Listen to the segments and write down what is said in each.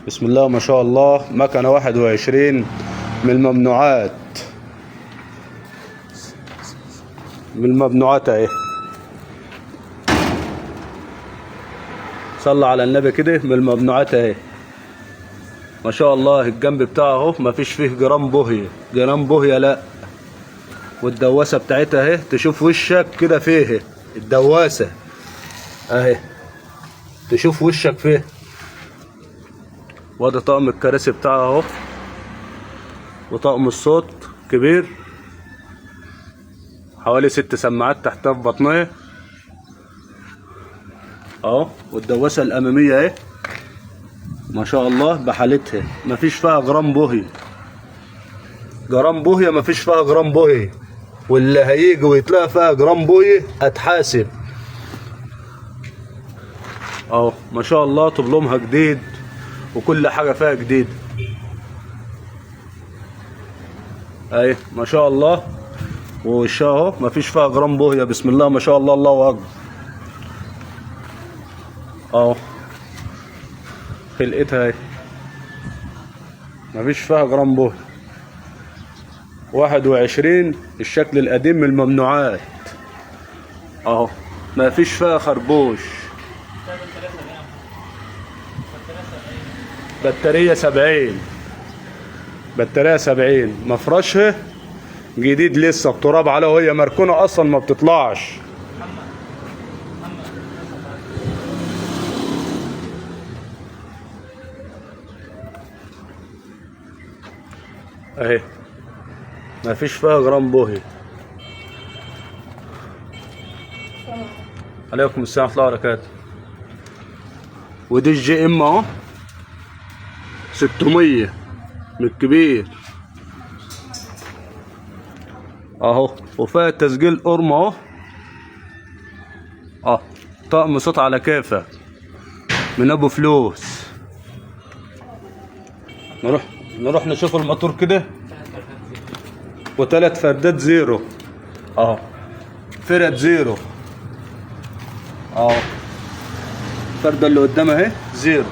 بسم الله ما شاء الله. مكنة 21 من الممنوعات، اهي. صلى على النبي كده، من الممنوعات اهي ما شاء الله. الجنب بتاعه اهو مفيش فيه جرام بوهية لا. والدواسة بتاعتها اهي، تشوف وشك كده فيه الدواسة اهي، تشوف وشك فيه. وادي طقم الكراسي بتاعه اهو، وطقم الصوت كبير حوالي 6 سماعات تحتها في بطنها اهو. والدواسة الامامية اهي ما شاء الله بحالتها، مفيش فيها جرام بوهية، مفيش فيها جرام بوهية. واللي هيجي ويتلاقى فيها جرام بوهية اتحاسب اهو ما شاء الله. طبلومها جديد وكل حاجة فيها جديد اهي ما شاء الله. ووشها اهو مفيش فيها جرام بوهية. بسم الله ما شاء الله، الله اكبر اهو. خلقتها اهي مفيش فيها جرام بوهية. 21 الشكل القديم من الممنوعات اهو، مفيش فيها خربوش. بطارية 70 مفرشها جديد لسه بتراب عليها، وهي مركونة اصلا ما بتطلعش. اهي مفيش فيها جرام بوهي. عليكم السلام ورحمة الله وبركاته. ودي الجي ام اهو 600 من الكبير اهو. وفيها تسجيل قرم اهو طقم صوت على كيفك من ابو فلوس. نروح نشوف الموتور كده. و3 فردات زيرو اهو، فرد زيرو اهو. الفردة اللي قدامها اهي زيرو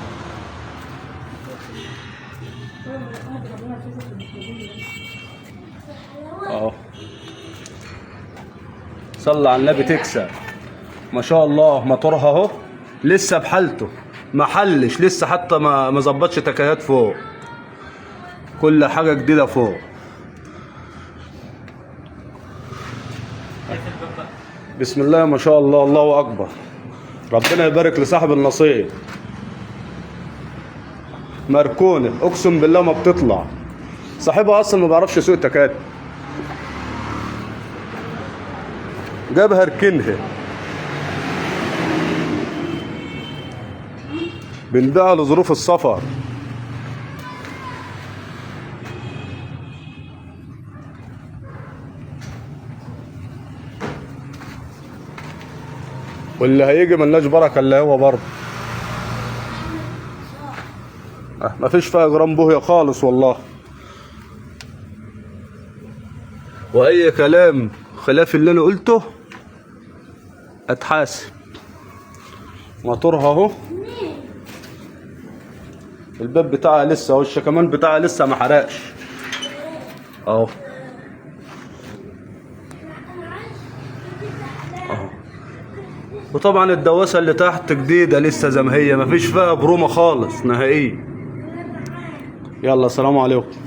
اهو. صلى على النبي تكسب ما شاء الله. موتورها اهو لسه بحالته، ما حلش لسه، حتى ما ظبطش تكيهات فوق، كل حاجه جديده فوق. بسم الله ما شاء الله، الله اكبر. ربنا يبارك لصاحب النصيب. مركونه اقسم بالله ما بتطلع، صاحبها اصلا ما بيعرفش يسوق تكات، جابها ركنها. بنبيعها لظروف السفر. واللي هيجي ملناش بركه الا هو برضه. مفيش فيها جرام بوهية خالص والله. واي كلام خلاف اللي انا قلته اتحاسب. موتورها اهو، الباب بتاعها لسه، والشكمان بتاعها لسه ما حرقش اهو. وطبعا الدواسه اللي تحت جديده لسه زي ما هي، مفيش فيها برومه خالص نهائيا. يلا سلام عليكم.